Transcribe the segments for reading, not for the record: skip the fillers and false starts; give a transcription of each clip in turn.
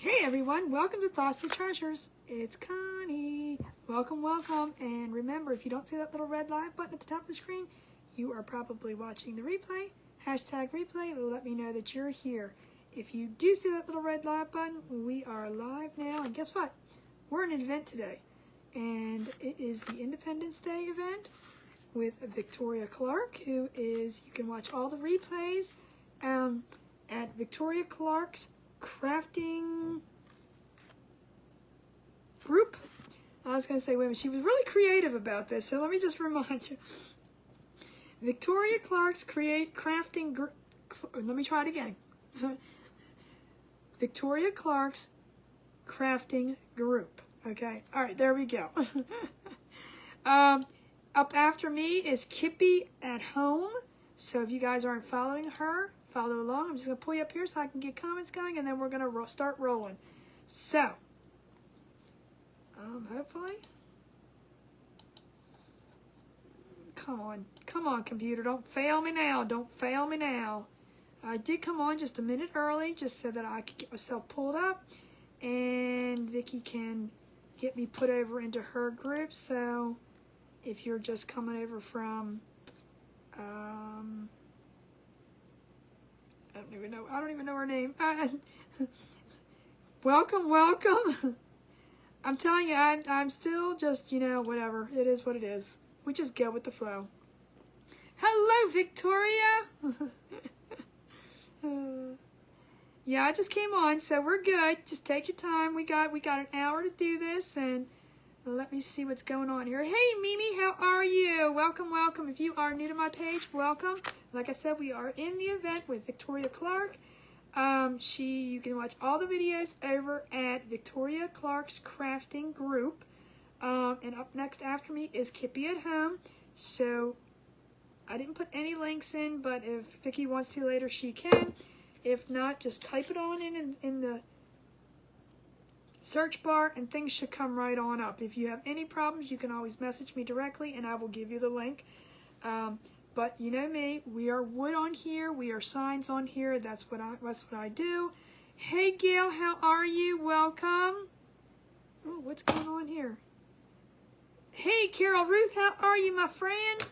Hey everyone, welcome to Thoughts to Treasures. It's Connie. Welcome, welcome. And remember, if you don't see that little red live button at the top of the screen, you are probably watching the replay. Hashtag replay, it'll let me know that you're here. If you do see that little red live button, we are live now. And guess what? We're in an event today. And it is the Independence Day event with Victoria Clark, who is, you can watch all the replays at Victoria Clark's crafting group. I was going to say, wait a minute, she was really creative about this, so let me just remind you. Victoria Clark's crafting group. Let me try it again. Victoria Clark's crafting group. Okay, all right, there we go. Up after me is Kippy at Home. So if you guys aren't following her, follow along. I'm just going to pull you up here so I can get comments going, and then we're going to start rolling. So, hopefully. Come on, computer. Don't fail me now. Don't fail me now. I did come on just a minute early just so that I could get myself pulled up, and Vicky can get me put over into her group. So, if you're just coming over from... I don't even know her name. Welcome. I'm telling you, I'm still just, whatever. It is what it is. We just go with the flow. Hello, Victoria. Yeah, I just came on, so we're good. Just take your time. We got an hour to do this, and let me see what's going on here. Hey, Mimi, how are you? Welcome. If you are new to my page, welcome. Like I said, we are in the event with Victoria Clark. You can watch all the videos over at Victoria Clark's crafting group. And up next after me is Kippy at Home. So I didn't put any links in, but if Vicky wants to later, she can. If not, just type it on in the search bar, and things should come right on up. If you have any problems, you can always message me directly, and I will give you the link. But you know me, we are wood on here, we are signs on here. That's what I do. Hey Gail, how are you? Welcome. Oh, what's going on here? Hey Carol Ruth, how are you, my friend?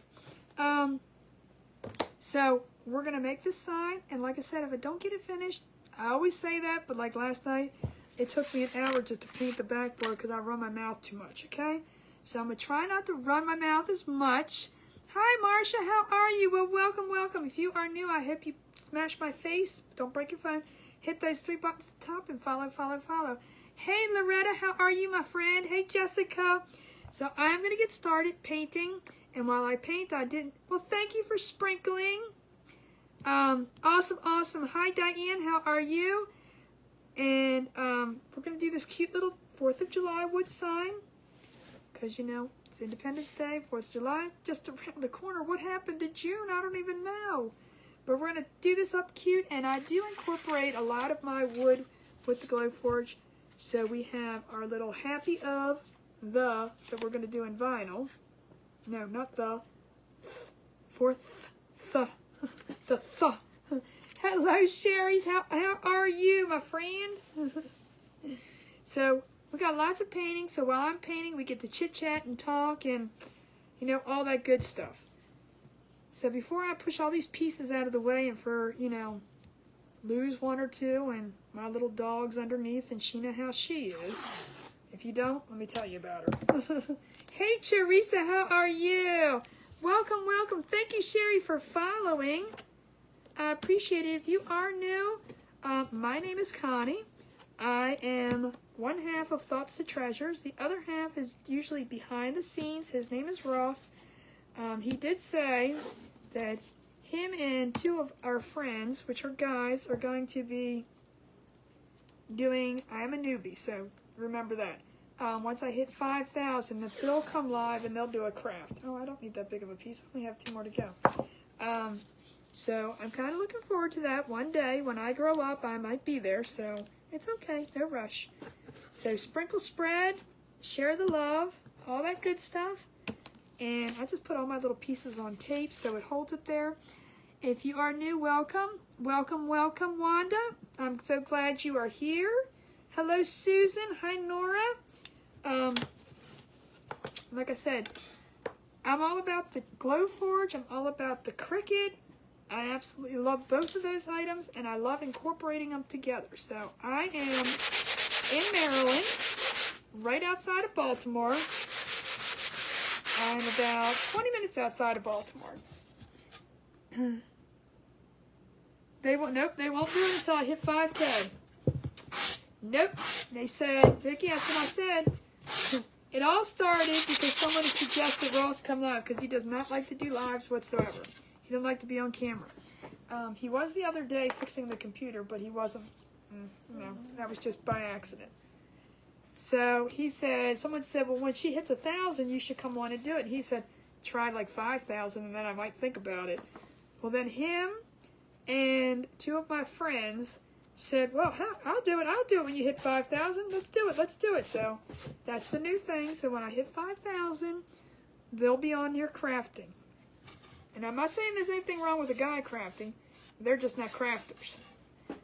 So we're gonna make this sign, and like I said, if I don't get it finished, I always say that, but like last night, it took me an hour just to paint the backboard because I run my mouth too much, okay? So I'm going to try not to run my mouth as much. Hi, Marcia. How are you? Well, welcome. If you are new, I hope you smash my face. Don't break your phone. Hit those 3 buttons at the top and follow. Hey, Loretta. How are you, my friend? Hey, Jessica. So I'm going to get started painting. And while I paint, well, thank you for sprinkling. Awesome. Hi, Diane. How are you? And we're going to do this cute little 4th of July wood sign. Because, it's Independence Day, 4th of July, just around the corner. What happened to June? I don't even know. But we're going to do this up cute. And I do incorporate a lot of my wood with the Glowforge. So we have our little happy of the that we're going to do in vinyl. No, not the. 4th, the. Hello, Sherry's. How are you, my friend? So, we got lots of painting. So, while I'm painting, we get to chit-chat and talk and, all that good stuff. So, before I push all these pieces out of the way and for, lose one or two, and my little dog's underneath, and she knows how she is. If you don't, let me tell you about her. Hey, Teresa, how are you? Welcome. Thank you, Sherry, for following. I appreciate it. If you are new, my name is Connie. I am one half of Thoughts to Treasures. The other half is usually behind the scenes. His name is Ross. He did say that him and 2 of our friends, which are guys, are going to be doing I Am a Newbie. So remember that. Once I hit 5,000, they'll come live and they'll do a craft. Oh, I don't need that big of a piece. I only have 2 more to go. So I'm kind of looking forward to that. One day when I grow up, I might be there. So it's okay. No rush. So sprinkle, spread, share the love, all that good stuff. And I just put all my little pieces on tape so it holds it there. If you are new, welcome, Wanda. I'm so glad you are here. Hello, Susan. Hi, Nora. Like I said, I'm all about the Glowforge. I'm all about the Cricut. I absolutely love both of those items, and I love incorporating them together. So I am in Maryland, right outside of Baltimore. I'm about 20 minutes outside of Baltimore. They won't do it until I hit 5K. Nope. They said, Vicki, that's what I said. It all started because somebody suggested Ross come live because he does not like to do lives whatsoever. He doesn't like to be on camera. He was the other day fixing the computer, but he wasn't. No, that was just by accident. So he said, someone said, well, when she hits 1,000, you should come on and do it. And he said, try like 5,000 and then I might think about it. Well, then him and two of my friends said, well, I'll do it when you hit 5,000. Let's do it. So that's the new thing. So when I hit 5,000, they'll be on here crafting. And I'm not saying there's anything wrong with a guy crafting. They're just not crafters.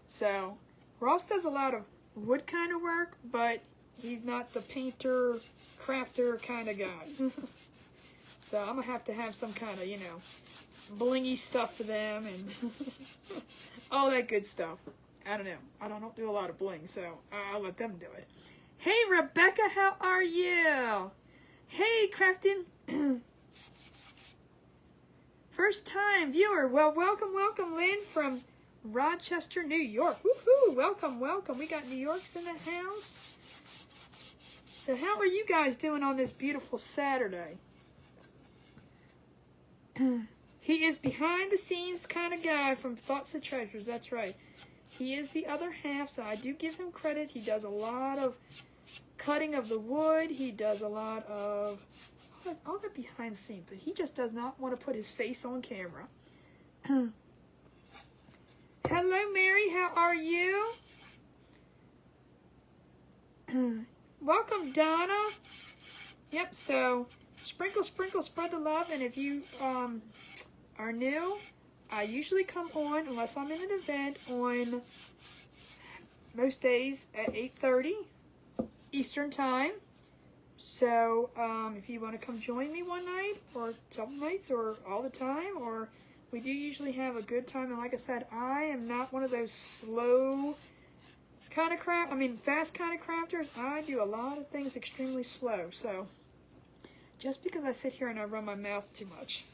So Ross does a lot of wood kind of work, but he's not the painter, crafter kind of guy. So I'm going to have some kind of, blingy stuff for them and all that good stuff. I don't know. I don't do a lot of bling, so I'll let them do it. Hey, Rebecca, how are you? Hey, Crafting. First time viewer. Well, welcome, Lynn from Rochester, New York. Woohoo! Welcome. We got New York's in the house. So how are you guys doing on this beautiful Saturday? He is behind the scenes kind of guy from Thoughts and Treasures. That's right. He is the other half, so I do give him credit. He does a lot of cutting of the wood. He does a lot of all that behind the scenes, but he just does not want to put his face on camera. Hello, Mary. How are you? Welcome, Donna. Yep, so sprinkle, spread the love, and if you are new, I usually come on, unless I'm in an event, on most days at 8:30 Eastern Time. So if you want to come join me one night, or some nights, or all the time, or we do usually have a good time. And like I said, I am not one of those slow kind of fast kind of crafters. I do a lot of things extremely slow. So just because I sit here and I run my mouth too much.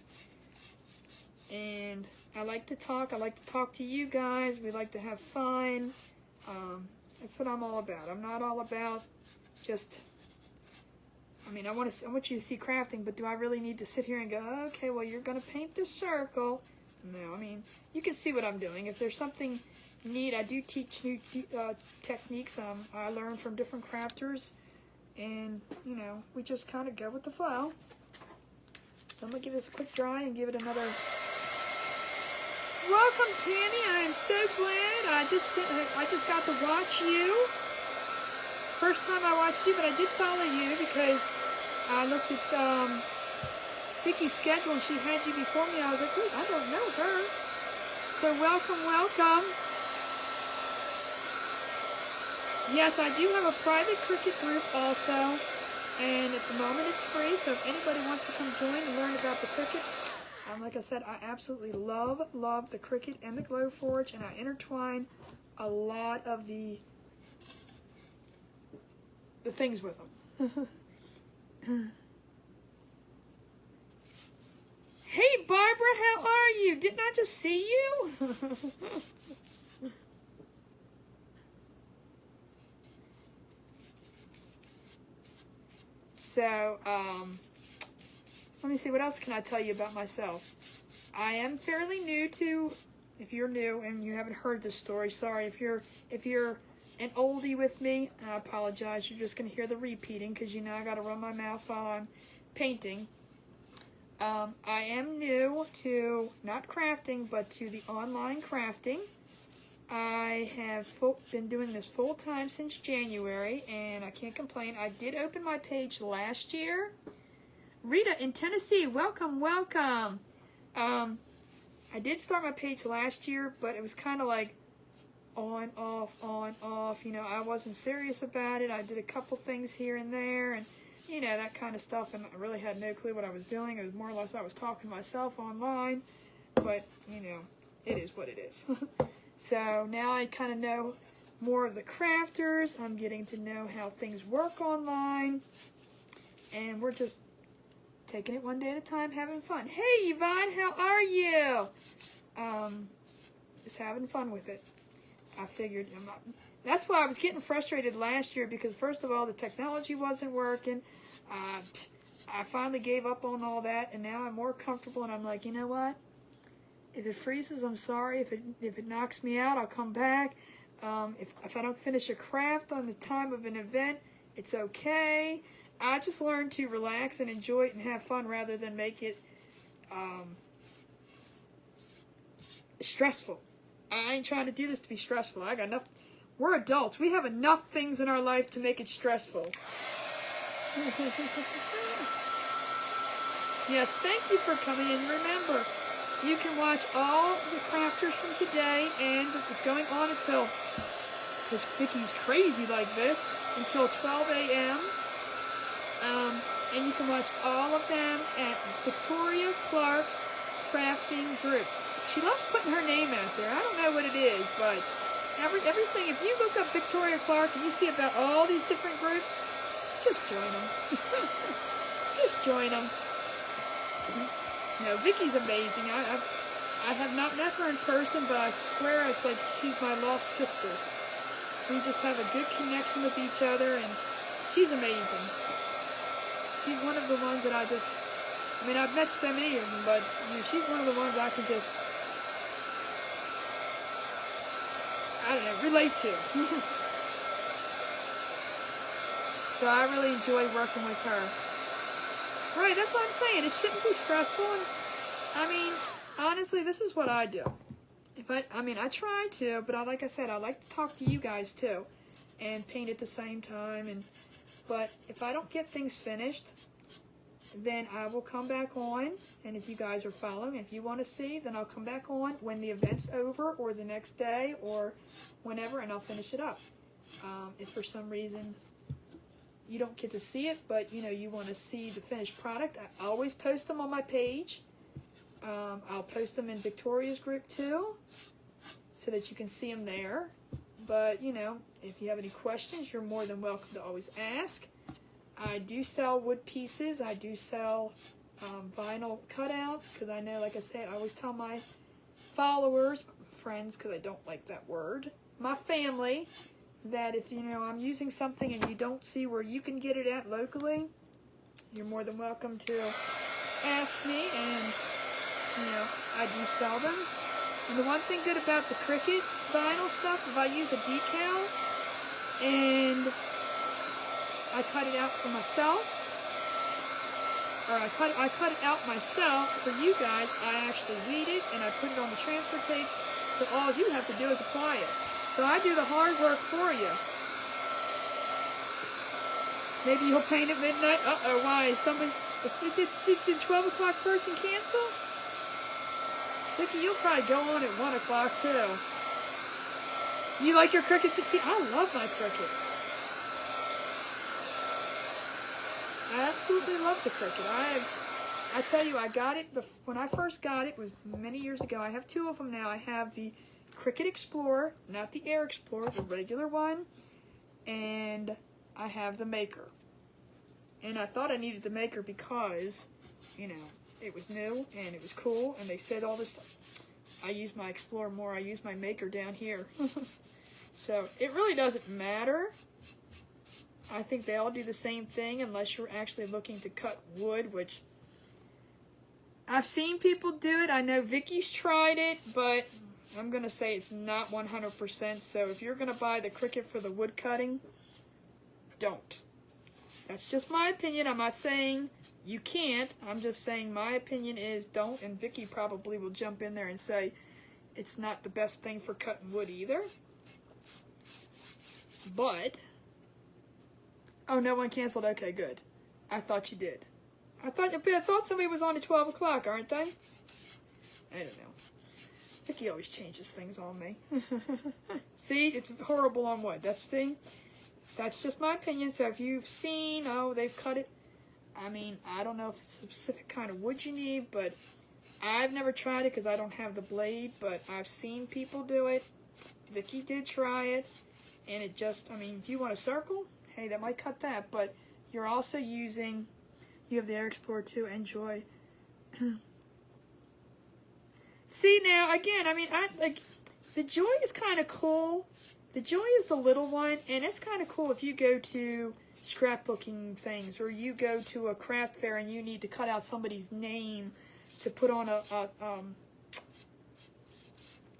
And I like to talk. I like to talk to you guys. We like to have fun. That's what I'm all about. I'm not all about just, I want you to see crafting, but do I really need to sit here and go, okay, well, you're going to paint this circle? No, you can see what I'm doing. If there's something neat, I do teach new techniques I learn from different crafters. And, we just kind of go with the flow. So I'm going to give this a quick dry and give it another... Welcome, Tammy. I am so glad. I just got to watch you. First time I watched you, but I did follow you because I looked at Vicki's schedule and she had you before me. I was like, wait, I don't know her. So welcome. Yes, I do have a private Cricut group also, and at the moment it's free. So if anybody wants to come join and learn about the Cricut. Like I said, I absolutely love the Cricut and the Glowforge, and I intertwine a lot of the things with them. Hey, Barbara, how are you? Didn't I just see you? So, let me see, what else can I tell you about myself? I am fairly new to, if you're new and you haven't heard this story, sorry. If you're an oldie with me, I apologize. You're just going to hear the repeating because I got to run my mouth while I'm painting. I am new to, not crafting, but to the online crafting. I have been doing this full time since January, and I can't complain. I did open my page last year. Rita in Tennessee, welcome. I did start my page last year, but it was kind of like on, off. You know, I wasn't serious about it. I did a couple things here and there, and you know, that kind of stuff, and I really had no clue what I was doing. It was more or less I was talking to myself online, but you know, it is what it is. So now I kind of know more of the crafters. I'm getting to know how things work online, and we're just taking it one day at a time, having fun. Hey Yvonne, how are you? Just having fun with it. I figured that's why I was getting frustrated last year, because first of all, the technology wasn't working. I finally gave up on all that, and now I'm more comfortable, and I'm like, you know what? If it freezes, I'm sorry. If it knocks me out, I'll come back. If I don't finish a craft on the time of an event, it's okay. I just learned to relax and enjoy it and have fun rather than make it stressful. I ain't trying to do this to be stressful. I got enough. We're adults. We have enough things in our life to make it stressful. Yes, thank you for coming in. Remember, you can watch all the crafters from today, and it's going on until, because Vicky's crazy like this, until 12 a.m. And you can watch all of them at Victoria Clark's crafting group. She loves putting her name out there. I don't know what it is, but everything, if you look up Victoria Clark and you see about all these different groups, just join them. Just join them. No, Vicky's amazing. I have not met her in person, but I swear it's like she's my lost sister. We just have a good connection with each other, and she's amazing. She's one of the ones that I mean, I've met so many of them, but you know, she's one of the ones I can just, I don't know, relate to. So I really enjoy working with her. Right, that's what I'm saying. It shouldn't be stressful. And I mean, honestly, this is what I do. I try to, but like I said, I like to talk to you guys too, and paint at the same time. But if I don't get things finished, then I will come back on. And if you guys are following, if you want to see, then I'll come back on when the event's over, or the next day, or whenever, and I'll finish it up. If for some reason you don't get to see it, but you know, you want to see the finished product, I always post them on my page. I'll post them in Victoria's group too, so that you can see them there. But you know, if you have any questions, you're more than welcome to always ask. I do sell wood pieces. I do sell vinyl cutouts, because I know, like I say, I always tell my followers, friends, because I don't like that word, my family, that if you know I'm using something and you don't see where you can get it at locally, you're more than welcome to ask me, and you know, I do sell them. And the one thing good about the Cricut vinyl stuff, if I use a decal and I cut it out for myself, or I cut it out myself for you guys, I actually weed it and I put it on the transfer tape, so all you have to do is apply it. So I do the hard work for you. Maybe you'll paint at midnight. Uh-oh, why? Did 12 o'clock person cancel? Vicky, you'll probably go on at 1 o'clock too. You like your Cricut? See, I love my Cricut. I absolutely love the Cricut. I tell you, I got it, when I first got it was many years ago. I have two of them now. I have the Cricut Explorer, not the Air Explorer, the regular one, and I have the Maker. And I thought I needed the Maker because, you know, it was new and it was cool, and they said all this stuff. I use my Explorer more. I use my Maker down here. So it really doesn't matter. I think they all do the same thing, unless you're actually looking to cut wood, which I've seen people do it. I know Vicky's tried it, but I'm going to say it's not 100%. So if you're going to buy the Cricut for the wood cutting, don't. That's just my opinion. I'm not saying you can't. I'm just saying my opinion is don't. And Vicky probably will jump in there and say it's not the best thing for cutting wood either. But, oh, no one canceled. Okay, good. I thought you did. I thought somebody was on at 12 o'clock, aren't they? I don't know. Vicky always changes things on me. See, it's horrible on wood. That's just my opinion. So if you've seen, oh, they've cut it. I mean, I don't know if it's a specific kind of wood you need, but I've never tried it because I don't have the blade, but I've seen people do it. Vicky did try it, and it just, I mean, do you want a circle? Hey, that might cut that, but you're also using, you have the Air Explorer 2, enjoy. See, now, again, I mean, the Joy is kind of cool. The Joy is the little one, and it's kind of cool if you go to scrapbooking things, or you go to a craft fair and you need to cut out somebody's name to put on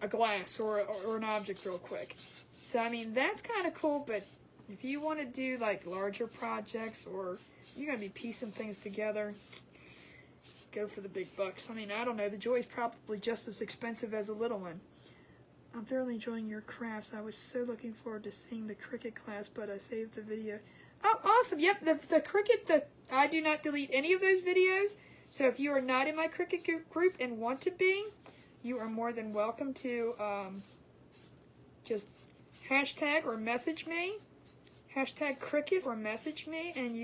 a glass or an object real quick. So, I mean, that's kind of cool, but if you want to do, like, larger projects, or you're going to be piecing things together, go for the big bucks. I mean, I don't know. The Joy is probably just as expensive as a little one. I'm thoroughly enjoying your crafts. I was so looking forward to seeing the Cricut class, but I saved the video. Oh, awesome. Yep, the Cricut, I do not delete any of those videos. So if you are not in my Cricut group and want to be, you are more than welcome to just hashtag or message me. Hashtag Cricut or message me, and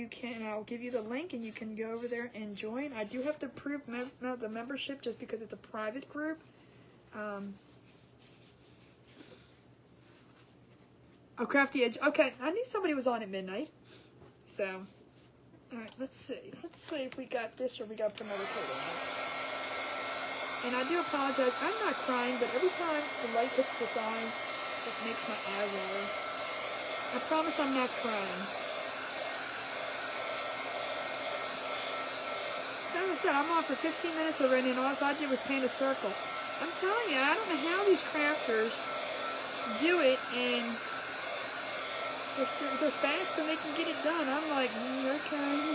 I'll give you the link, and you can go over there and join. I do have to approve the membership just because it's a private group. Oh, Crafty Edge. Okay, I knew somebody was on at midnight. So, all right, let's see. Let's see if we got this or we got another coat on it. And I do apologize. I'm not crying, but every time the light hits this eye, it makes my eye water. I promise I'm not crying. As I said, I'm on for 15 minutes already, and all I did was paint a circle. I'm telling you, I don't know how these crafters do it, and they're fast and they can get it done. I'm like, okay.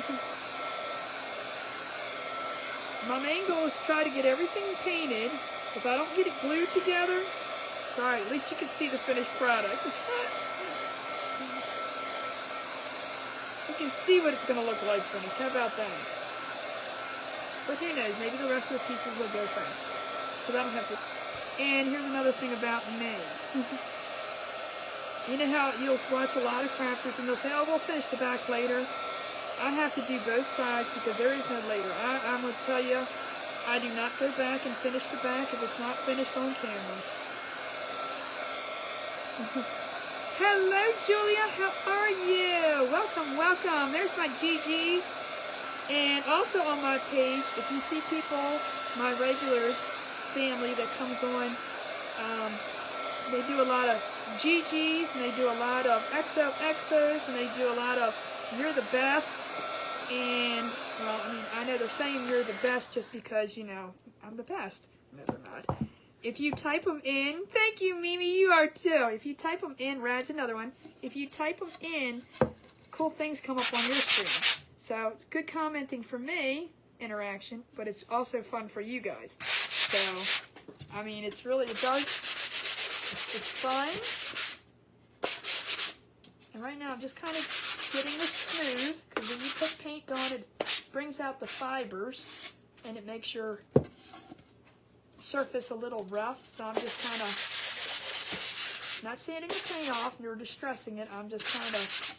My main goal is to try to get everything painted. If I don't get it glued together, sorry, at least you can see the finished product. You can see what it's going to look like finished. How about that? But who knows, maybe the rest of the pieces will go faster. Because I don't have to. And here's another thing about me. You know how you'll watch a lot of crafters and they'll say, oh, we'll finish the back later. I have to do both sides because there is no later. I'm going to tell you, I do not go back and finish the back if it's not finished on camera. Hello, Julia. How are you? Welcome, welcome. There's my GGs. And also on my page, if you see people, my regular family that comes on, they do a lot of GGs, and they do a lot of XOXOs, and they do a lot of you're the best. And, well, I mean, I know they're saying you're the best just because, you know, I'm the best. No, they're not. If you type them in, thank you, Mimi, you are too. If you type them in, Rad's another one. If you type them in, cool things come up on your screen. So, good commenting for me, interaction, but it's also fun for you guys. So, I mean, it's really, it does, it's fun. And right now, I'm just kind of getting this smooth, because when you put paint on, it brings out the fibers, and it makes your surface a little rough. So I'm just kind of not sanding the paint off nor distressing it. I'm just kind of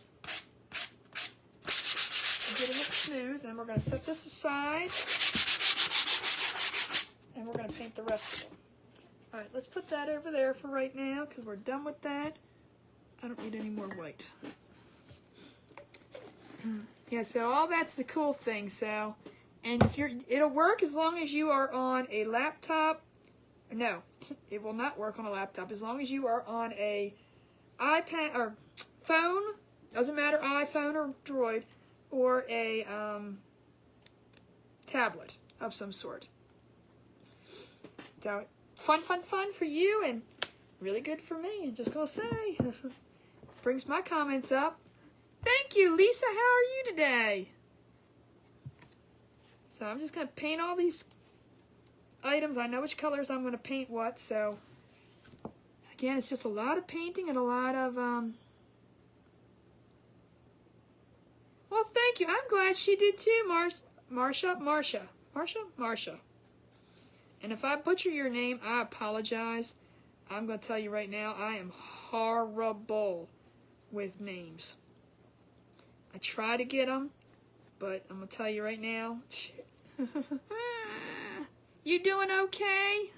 getting it smooth, and we're going to set this aside, and we're going to paint the rest of it. All right, let's put that over there for right now because we're done with that. I don't need any more white. Yeah, so all that's the cool thing. So, and if it'll work as long as you are on a laptop. No, it will not work on a laptop as long as you are on a iPad or phone. Doesn't matter, iPhone or Droid, or a tablet of some sort. So, fun for you, and really good for me. I'm just gonna say, brings my comments up. Thank you, Lisa. How are you today? So I'm just gonna paint all these items. I know which colors I'm gonna paint what. So again, it's just a lot of painting and a lot of Well, thank you. I'm glad she did too, Marsha. And if I butcher your name, I apologize. I'm going to tell you right now, I am horrible with names. I try to get them, but I'm going to tell you right now. You doing okay?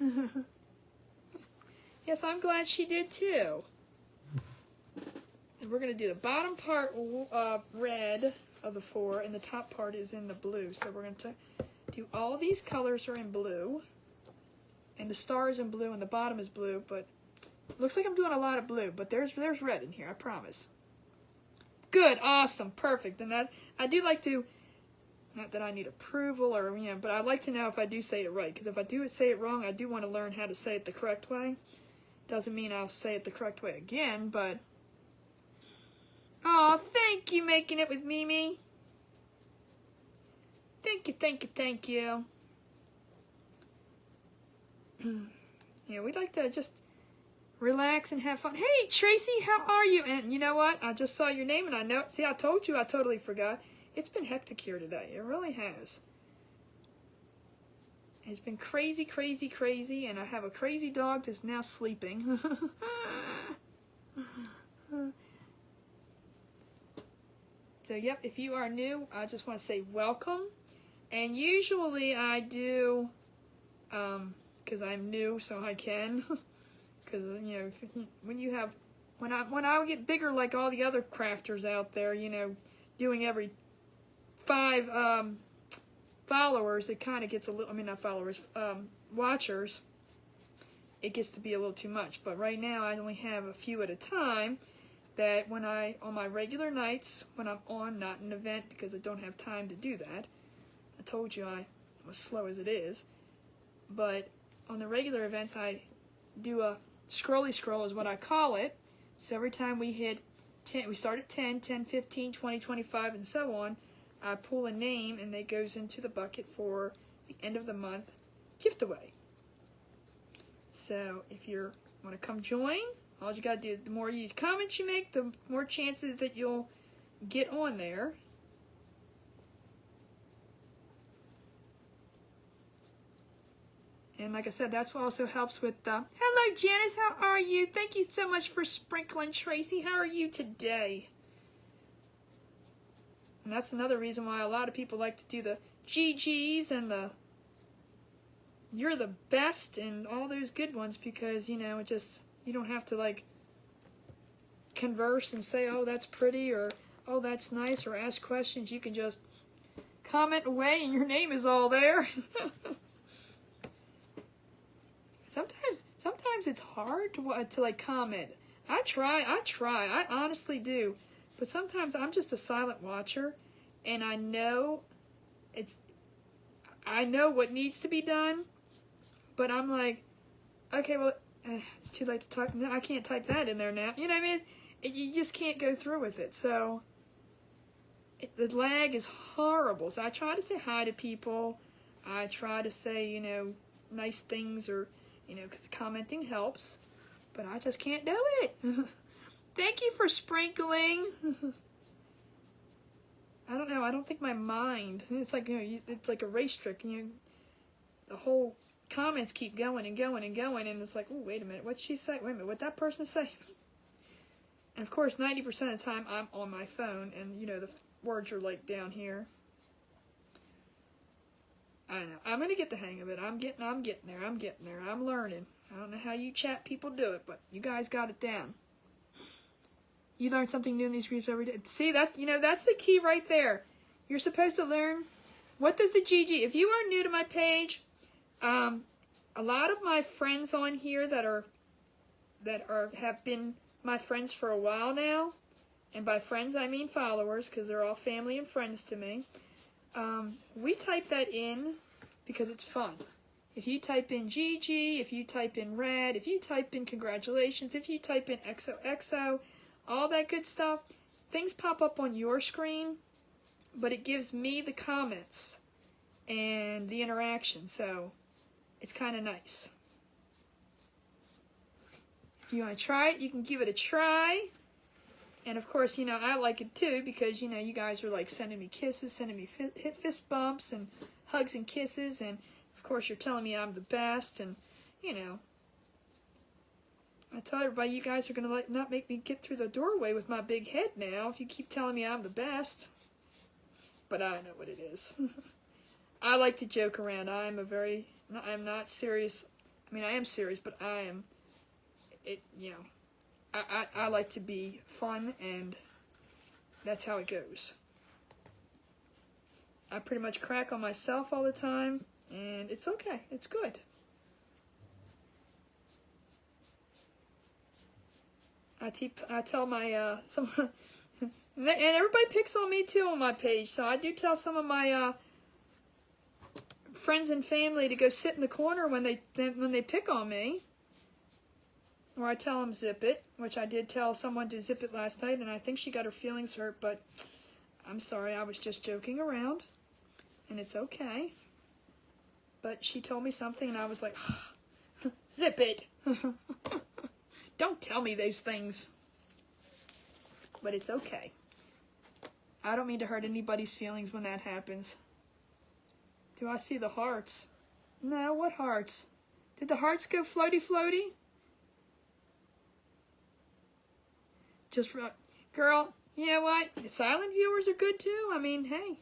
Yes, I'm glad she did too. And we're going to do the bottom part red of the 4, and the top part is in the blue. So we're going to do all these colors are in blue, and the star is in blue, and the bottom is blue, but looks like I'm doing a lot of blue, but there's red in here, I promise. Good, awesome, perfect. And that I do like to, not that I need approval or, you know, but I like to know if I do say it right, because if I do say it wrong, I do want to learn how to say it the correct way. Doesn't mean I'll say it the correct way again, but... Oh, thank you, making it with Mimi. Thank you, thank you, thank you. Yeah, we'd like to just relax and have fun. Hey, Tracy, how are you? And you know what? I just saw your name, and I know... See, I told you, I totally forgot. It's been hectic here today. It really has. It's been crazy, crazy, crazy, and I have a crazy dog that's now sleeping. So, yep, if you are new, I just want to say welcome. And usually I do, because I'm new, so I can. Because, you know, when I get bigger like all the other crafters out there, you know, doing every 5 followers, it kind of gets a little, I mean, not followers, watchers, it gets to be a little too much. But right now, I only have a few at a time. That when on my regular nights, when I'm on, not an event because I don't have time to do that. I told you I'm as slow as it is. But on the regular events, I do a scrolly scroll is what I call it. So every time we hit 10, we start at 10, 10, 15, 20, 25, and so on, I pull a name and it goes into the bucket for the end of the month gift away. So if you want to come join, all you gotta do is the more comments you make, the more chances that you'll get on there. And like I said, that's what also helps with hello Janice, how are you? Thank you so much for sprinkling, Tracy. How are you today? And that's another reason why a lot of people like to do the GGs and the you're the best and all those good ones, because, you know, it just... You don't have to, like, converse and say, oh, that's pretty, or, oh, that's nice, or ask questions. You can just comment away, and your name is all there. Sometimes it's hard to like, comment. I try. I honestly do. But sometimes I'm just a silent watcher, and I know what needs to be done, but I'm like, okay, well, it's too late to type. No, I can't type that in there now. You know what I mean? You just can't go through with it. So the lag is horrible. So I try to say hi to people. I try to say, you know, nice things, or, you know, because commenting helps. But I just can't do it. Thank you for sprinkling. I don't know. I don't think my mind. It's like, you know, it's like a race trick. The whole comments keep going and going and going, and it's like, oh, wait a minute, what'd she say? Wait a minute, what'd that person say? And of course, 90% of the time, I'm on my phone, and, you know, the words are, like, down here. I know. I'm going to get the hang of it. I'm getting there. I'm learning. I don't know how you chat people do it, but you guys got it down. You learn something new in these groups every day. See, that's the key right there. You're supposed to learn. What does the GG... If you are new to my page... a lot of my friends on here that have been my friends for a while now, and by friends I mean followers, because they're all family and friends to me, we type that in because it's fun. If you type in GG, if you type in red, if you type in congratulations, if you type in XOXO, all that good stuff, things pop up on your screen, but it gives me the comments and the interaction, so it's kind of nice. If you want to try it, you can give it a try. And of course, you know, I like it too, because, you know, you guys are like sending me kisses, sending me fist bumps and hugs and kisses. And of course, you're telling me I'm the best, and, you know, I tell everybody you guys are going to not make me get through the doorway with my big head now if you keep telling me I'm the best. But I know what it is. I like to joke around. I'm not serious. I mean, I am serious, but you know, I like to be fun, and that's how it goes. I pretty much crack on myself all the time, and it's okay. It's good. I tell my, and everybody picks on me too on my page, so I do tell some of my friends and family to go sit in the corner when they pick on me. Or I tell them zip it, which I did tell someone to zip it last night, and I think she got her feelings hurt, but I'm sorry, I was just joking around, and it's okay. But she told me something, and I was like, zip it. Don't tell me those things. But it's okay. I don't mean to hurt anybody's feelings when that happens. Do I see the hearts? No, what hearts? Did the hearts go floaty floaty? Just, girl, you know what? The silent viewers are good too. I mean, hey.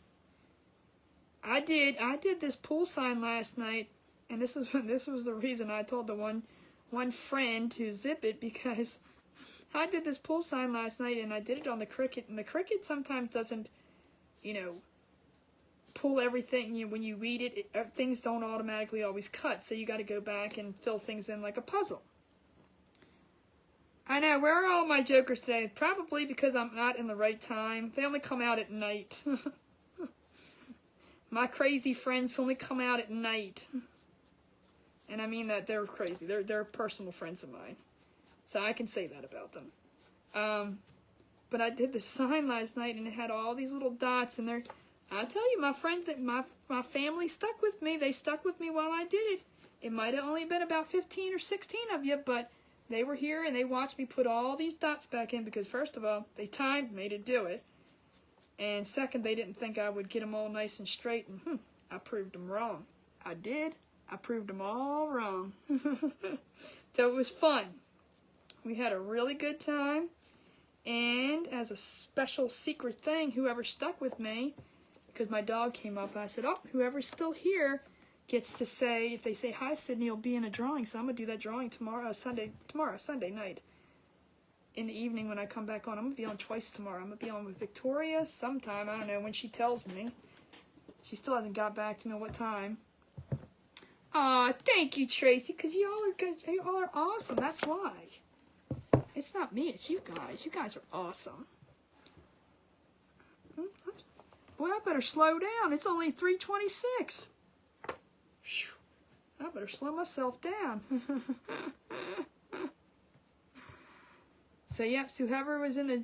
I did this pool sign last night, and this was the reason I told the one friend to zip it, because I did this pull sign last night, and I did it on the Cricut, and the Cricut sometimes doesn't, you know, pull everything. When you read it, things don't automatically always cut, so you got to go back and fill things in like a puzzle. I know, where are all my jokers today? Probably because I'm not in the right time. They only come out at night. My crazy friends only come out at night. And I mean that they're crazy. They're personal friends of mine. So I can say that about them. But I did the sign last night, and it had all these little dots, and I tell you, my friends, my family stuck with me. They stuck with me while I did it. It might have only been about 15 or 16 of you, but they were here, and they watched me put all these dots back in, because first of all, they timed me to do it. And second, they didn't think I would get them all nice and straight, and I proved them wrong. I did. I proved them all wrong. So it was fun. We had a really good time. And as a special secret thing, whoever stuck with me, because my dog came up, I said, oh, whoever's still here gets to say, if they say hi, Sydney, you'll be in a drawing. So I'm going to do that drawing tomorrow, Sunday night. In the evening when I come back on. I'm going to be on twice tomorrow. I'm going to be on with Victoria sometime. I don't know when she tells me. She still hasn't got back to me what time. Aw, thank you, Tracy, because you all are awesome. That's why. It's not me, it's you guys. You guys are awesome. Boy, I better slow down. It's only 3:26. I better slow myself down. So, yep, so whoever was in the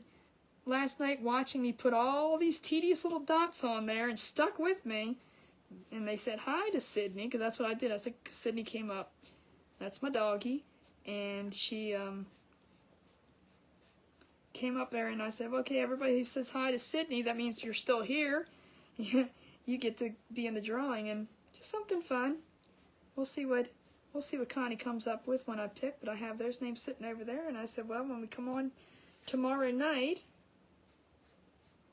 last night watching me put all these tedious little dots on there and stuck with me, and they said hi to Sydney, because that's what I did. I said, Sydney came up. That's my doggie. And she came up there, and I said, okay, everybody who says hi to Sydney, that means you're still here. You get to be in the drawing, and just something fun. We'll see what Connie comes up with when I pick, but I have those names sitting over there, and I said, well, when we come on tomorrow night,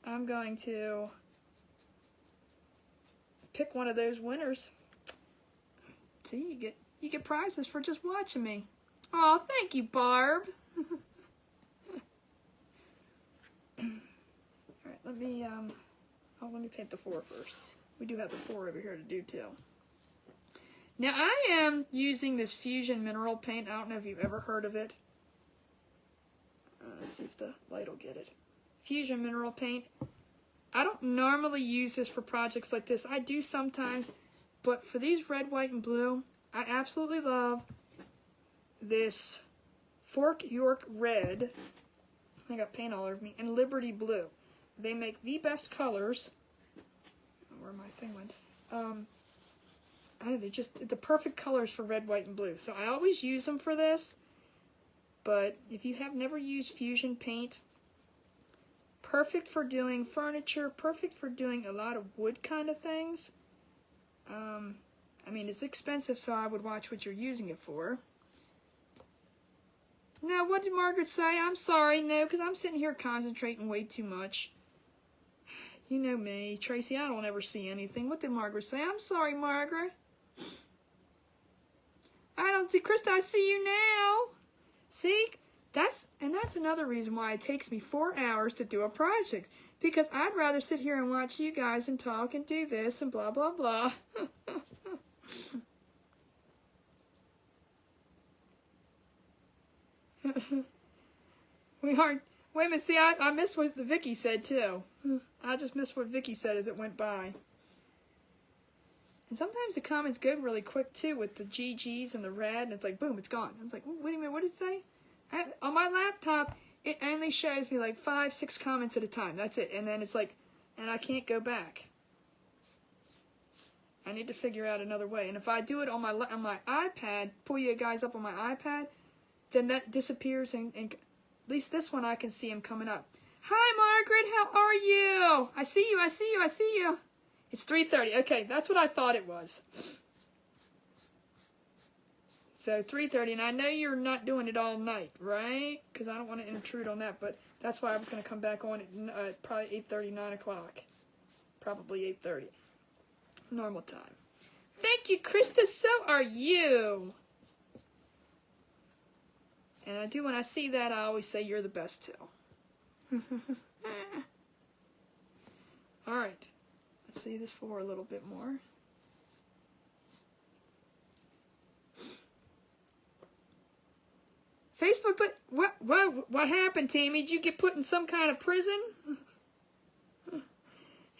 I'm going to pick one of those winners. See, you get prizes for just watching me. Oh, thank you, Barb. All right, let me paint the floor first. We do have the floor over here to do too. Now I am using this Fusion mineral paint. I don't know if you've ever heard of it. Let's see if the light will get it. Fusion mineral paint. I don't normally use this for projects like this. I do sometimes, but for these red, white, and blue, I absolutely love this Fork York Red. I got paint all over me. And Liberty Blue. They make the best colors. Where my thing went. They're just the perfect colors for red, white, and blue. So I always use them for this. But if you have never used Fusion paint, perfect for doing furniture, perfect for doing a lot of wood kind of things. I mean, it's expensive, so I would watch what you're using it for. Now, what did Margaret say? I'm sorry, no, because I'm sitting here concentrating way too much. You know me, Tracy, I don't ever see anything. What did Margaret say? I'm sorry, Margaret. I don't see, Krista, I see you now. See, that's another reason why it takes me 4 hours to do a project. Because I'd rather sit here and watch you guys and talk and do this and blah, blah, blah. We aren't. Wait a minute. See, I missed what Vicky said too. I just missed what Vicky said as it went by. And sometimes the comments go really quick too with the GGs and the red, and it's like boom, it's gone. I was like, wait a minute, what did it say? On my laptop, it only shows me like 5, 6 comments at a time. That's it. And then it's like, and I can't go back. I need to figure out another way. And if I do it on my iPad, pull you guys up on my iPad, then that disappears, and at least this one I can see him coming up. Hi, Margaret, how are you? I see you, I see you, I see you. It's 3:30. Okay, that's what I thought it was. So 3:30, and I know you're not doing it all night, right? Because I don't want to intrude on that, but that's why I was going to come back on at probably 8:30, 9 o'clock. Probably 8:30. Normal time. Thank you, Krista. So are you. And I do, when I see that, I always say you're the best too. All right. Let's see this for a little bit more. Facebook, but what happened, Tammy? Did you get put in some kind of prison?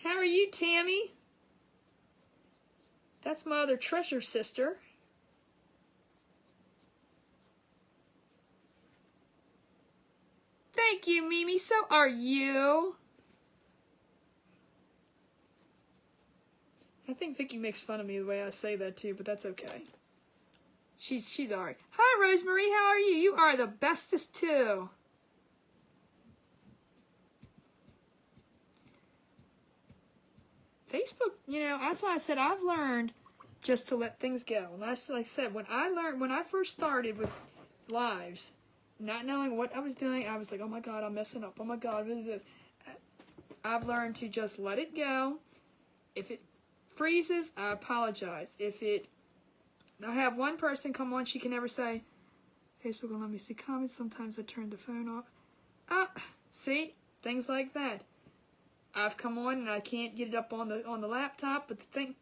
How are you, Tammy? That's my other treasure sister. Thank you, Mimi. So are you. I think Vicky makes fun of me the way I say that too, but that's okay. She's all right. Hi, Rosemary. How are you? You are the bestest too. Facebook, you know, that's why I said I've learned just to let things go. And that's like I said, when I first started with lives, not knowing what I was doing, I was like, oh my God, I'm messing up. Oh my God, what is this? I've learned to just let it go. If it freezes, I apologize. I have one person come on, she can never say, Facebook will let me see comments. Sometimes I turn the phone off. See? Things like that. I've come on and I can't get it up on the laptop, but the thing,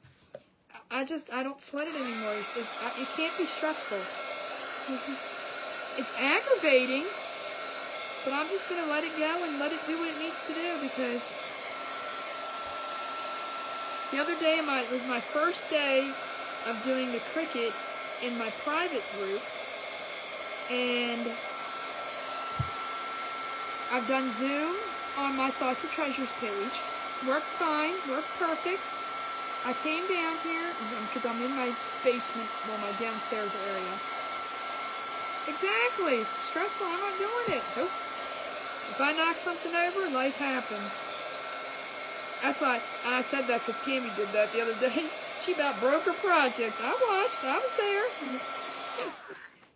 I don't sweat it anymore. It can't be stressful. It's aggravating, but I'm just going to let it go and let it do what it needs to do, because the other day was my first day of doing the Cricut in my private group, and I've done Zoom on my Thoughts and Treasures page. Worked fine, worked perfect. I came down here, because I'm in my basement, well, my downstairs area. Exactly. It's stressful. I'm not doing it. Nope. If I knock something over, life happens. That's why I said that, because Tammy did that the other day. She about broke her project. I watched. I was there.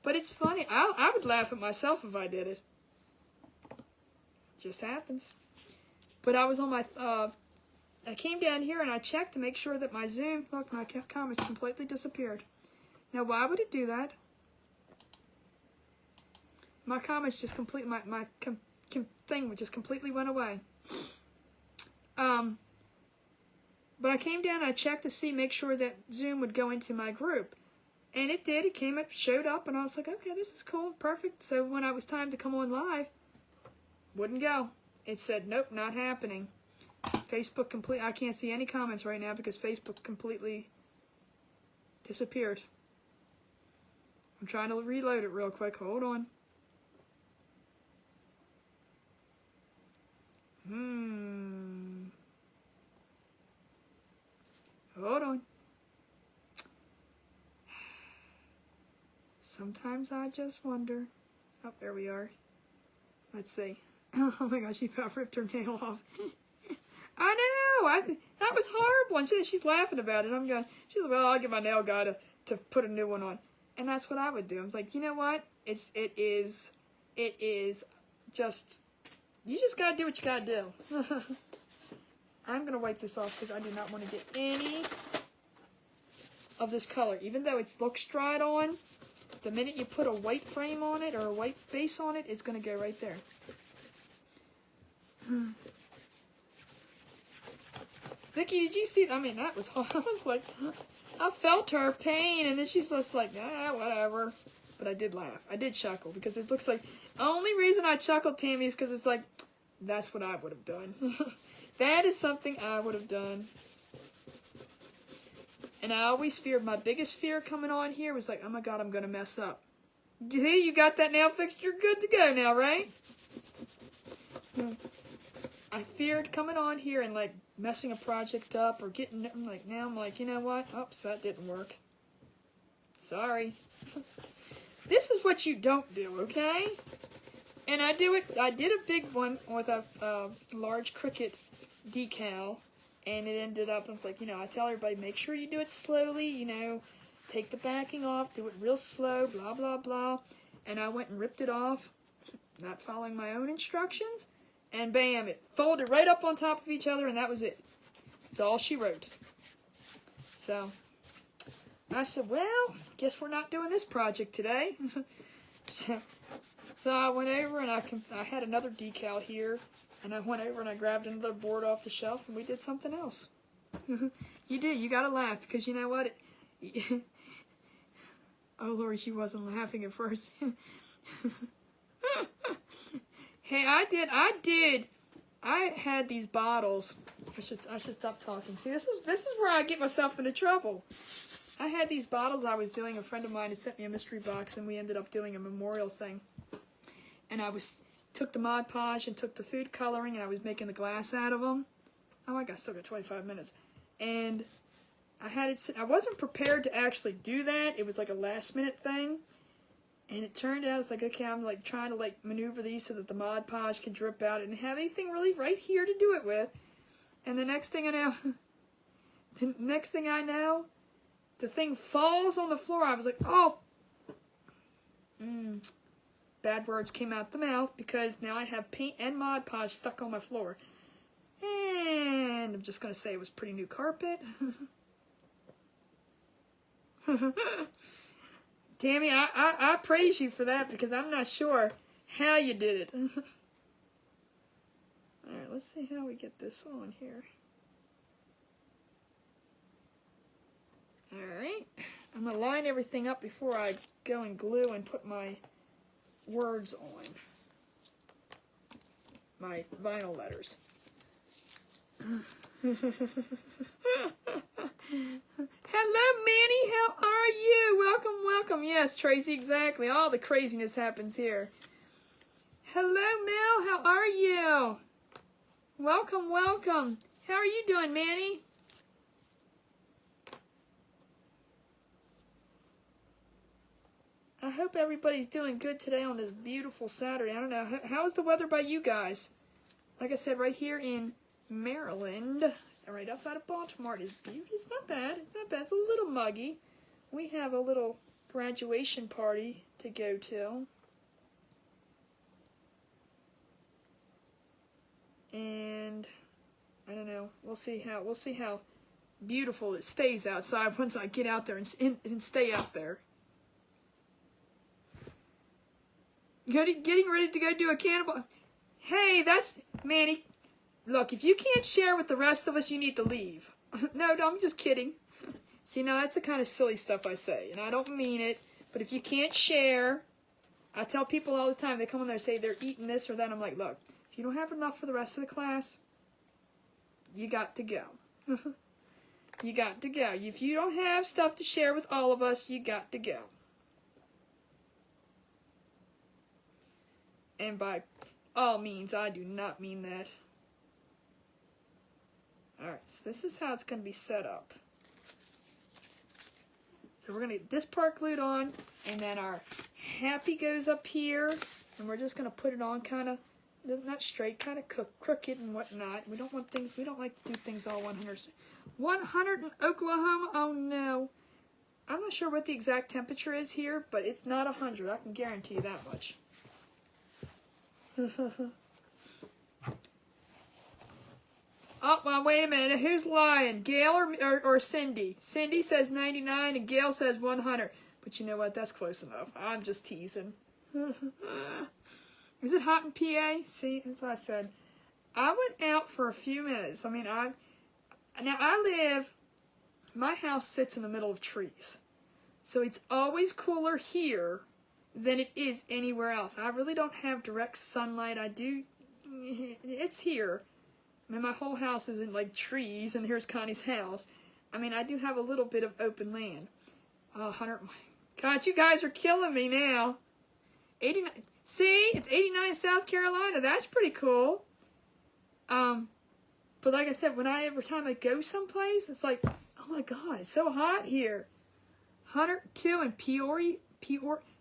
But it's funny. I would laugh at myself if I did it. Just happens. But I was on my... I came down here and I checked to make sure that my Zoom... Look, my comments completely disappeared. Now, why would it do that? My comments just completely, my thing just completely went away. But I came down and I checked to make sure that Zoom would go into my group. And it did. It came up, showed up, and I was like, okay, this is cool, perfect. So when it was time to come on live, wouldn't go. It said, nope, not happening. Facebook I can't see any comments right now because Facebook completely disappeared. I'm trying to reload it real quick. Hold on. Hold on. Sometimes I just wonder. Oh, there we are. Let's see. Oh my gosh, she about ripped her nail off. I know. That was horrible. And she's laughing about it. She's like, well, I'll get my nail guy to put a new one on. And that's what I would do. I was like, you know what? It is just, you just got to do what you got to do. I'm going to wipe this off because I do not want to get any of this color. Even though it looks dried on, the minute you put a white frame on it or a white base on it, it's going to go right there. Vicki, did you see? I mean, that was hard. I was like, I felt her pain, and then she's just like, whatever. But I did laugh. I did chuckle because it looks like the only reason I chuckled, Tammy, is because it's like, that's what I would have done. That is something I would have done. And I always feared, my biggest fear coming on here was like, oh my God, I'm going to mess up. See, you got that nail fixed, you're good to go now, right? I feared coming on here and like messing a project up or getting, now I'm like, you know what? Oops, that didn't work. Sorry. This is what you don't do, okay? And I did a big one with a large Cricut decal, and it ended up, I was like, I tell everybody, make sure you do it slowly, take the backing off, do it real slow, blah, blah, blah. And I went and ripped it off, not following my own instructions, and bam, it folded right up on top of each other, and that was it. That's all she wrote. So I said, well, guess we're not doing this project today. So I went over and I had another decal here, and I went over and I grabbed another board off the shelf, and we did something else. You did. You got to laugh, because you know what? Oh, Lori, she wasn't laughing at first. Hey, I had these bottles. I should stop talking. See, this is where I get myself into trouble. I had these bottles I was doing. A friend of mine had sent me a mystery box, and we ended up doing a memorial thing. And took the Mod Podge and took the food coloring, and I was making the glass out of them. Oh, I still got 25 minutes. And I wasn't prepared to actually do that. It was like a last minute thing. And it turned out, it's like, okay, I'm like trying to like maneuver these so that the Mod Podge can drip out. I didn't have anything really right here to do it with. And the next thing I know, the thing falls on the floor. I was like, oh. Bad words came out the mouth, because now I have paint and Mod Podge stuck on my floor. And I'm just going to say it was pretty new carpet. Tammy, I praise you for that, because I'm not sure how you did it. Alright, let's see how we get this on here. Alright, I'm going to line everything up before I go and glue and put my words on. My vinyl letters. Hello, Manny. How are you? Welcome, welcome. Yes, Tracy, exactly. All the craziness happens here. Hello, Mel. How are you? Welcome, welcome. How are you doing, Manny? I hope everybody's doing good today on this beautiful Saturday. I don't know. How's the weather by you guys? Like I said, right here in Maryland, right outside of Baltimore, it's not bad. It's not bad. It's a little muggy. We have a little graduation party to go to. And I don't know. We'll see how beautiful it stays outside once I get out there and stay out there. Getting ready to go do a cannibal. Hey, that's Manny. Look, if you can't share with the rest of us, you need to leave. No, I'm just kidding. See, now that's the kind of silly stuff I say, and I don't mean it. But if you can't share, I tell people all the time, they come in there and say they're eating this or that. I'm like, look, if you don't have enough for the rest of the class, you got to go. You got to go. If you don't have stuff to share with all of us, you got to go. And by all means, I do not mean that. Alright, so this is how it's going to be set up. So we're going to get this part glued on, and then our happy goes up here, and we're just going to put it on kind of not straight, kind of crooked and whatnot. We don't want things, we don't like to do things all 100. 100 in Oklahoma? Oh no. I'm not sure what the exact temperature is here, but it's not 100. I can guarantee you that much. Oh, well, wait a minute. Who's lying? Gail or Cindy? Cindy says 99 and Gail says 100. But you know what? That's close enough. I'm just teasing. Is it hot in PA? See, that's what I said. I went out for a few minutes. I mean, my house sits in the middle of trees. So it's always cooler here than it is anywhere else. I really don't have direct sunlight. It's here. I mean, my whole house is in like trees, and here's Connie's house. I mean, I do have a little bit of open land. 100. God, you guys are killing me now. 89. See, it's 89 in South Carolina. That's pretty cool. But like I said, every time I go someplace, it's like, oh my God, it's so hot here. 102 in Peoria.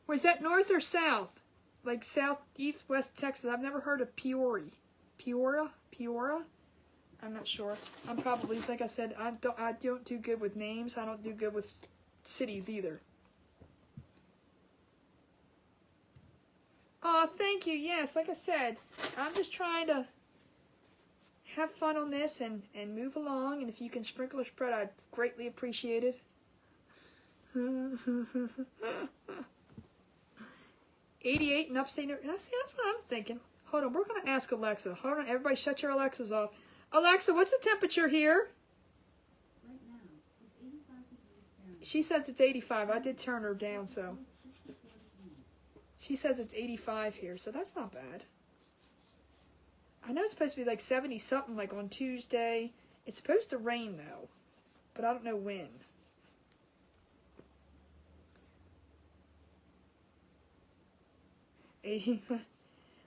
Was that north or south? Like southeast, west Texas. I've never heard of Peoria. Peoria? I'm not sure. I'm probably, like I said, I don't do good with names. I don't do good with cities either. Oh, thank you. Yes, like I said, I'm just trying to have fun on this and move along. And if you can sprinkle or spread, I'd greatly appreciate it. 88 in upstate New York. That's what I'm thinking. Hold on, we're going to ask Alexa. Hold on, everybody shut your Alexas off. Alexa, what's the temperature here? Right now, it's 85 degrees Fahrenheit. She says it's 85. I did turn her down, so. She says it's 85 here, so that's not bad. I know it's supposed to be like 70-something, like on Tuesday. It's supposed to rain, though, but I don't know when.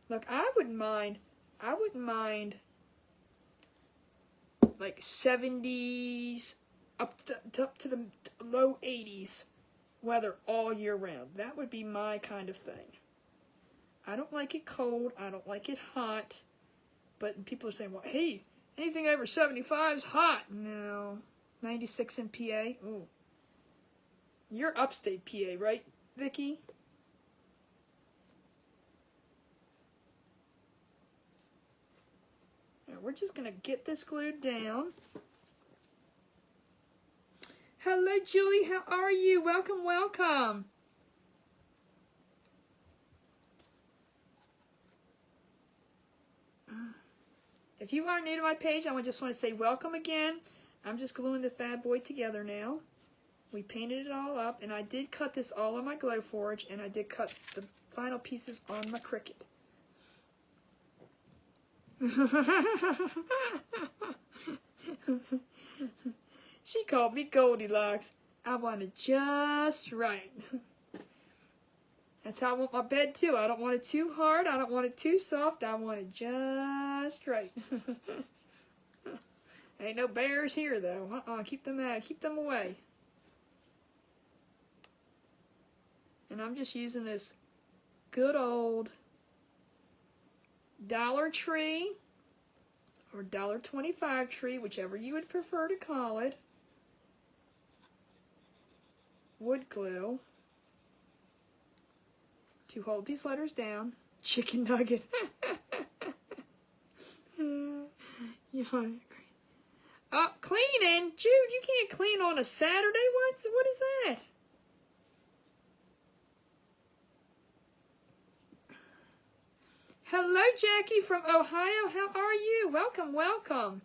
Look, I wouldn't mind like 70s up to the low 80s weather all year round. That would be my kind of thing. I don't like it cold. I don't like it hot. But people are saying, well, hey, anything over 75 is hot. No. 96 in PA. Ooh. You're upstate PA, right, Vicky? We're just going to get this glued down. Hello, Julie. How are you? Welcome, welcome. If you are new to my page, I just want to say welcome again. I'm just gluing this bad boy together now. We painted it all up, and I did cut this all on my Glowforge, and I did cut the final pieces on my Cricut. She called me Goldilocks. I want it just right. That's how I want my bed too. I don't want it too hard. I don't want it too soft. I want it just right. Ain't no bears here though. Keep them out. Keep them away. And I'm just using this good old Dollar Tree or $1.25 tree, whichever you would prefer to call it, wood glue to hold these letters down. Chicken nugget. Yeah. Cleaning? Jude, you can't clean on a Saturday? What is that? Hello, Jackie from Ohio. How are you? Welcome, welcome.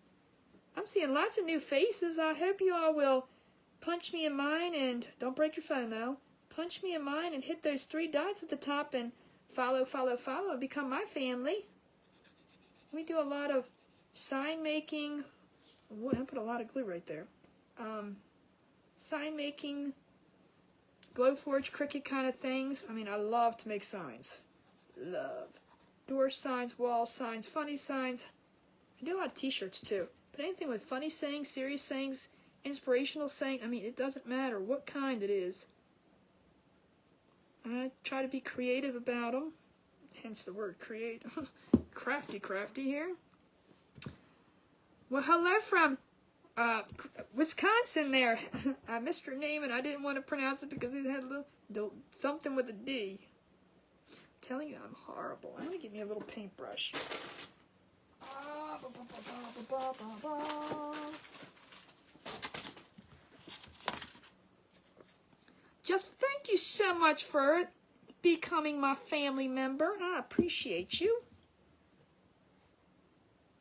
I'm seeing lots of new faces. I hope you all will punch me in mine and don't break your phone though. Punch me in mine and hit those 3 dots at the top and follow, follow, follow and become my family. We do a lot of sign making. I put a lot of glue right there. Sign making, Glowforge, Cricut kind of things. I mean, I love to make signs. Love. Door signs, wall signs, funny signs. I do a lot of t-shirts too. But anything with funny sayings, serious sayings, inspirational saying, I mean, it doesn't matter what kind it is. I try to be creative about them. Hence the word create. crafty here. Well, hello from Wisconsin there. I missed your name and I didn't want to pronounce it because it had a little something with a D. I'm telling you, I'm horrible. I'm going to get me a little paintbrush. Just thank you so much for becoming my family member. I appreciate you.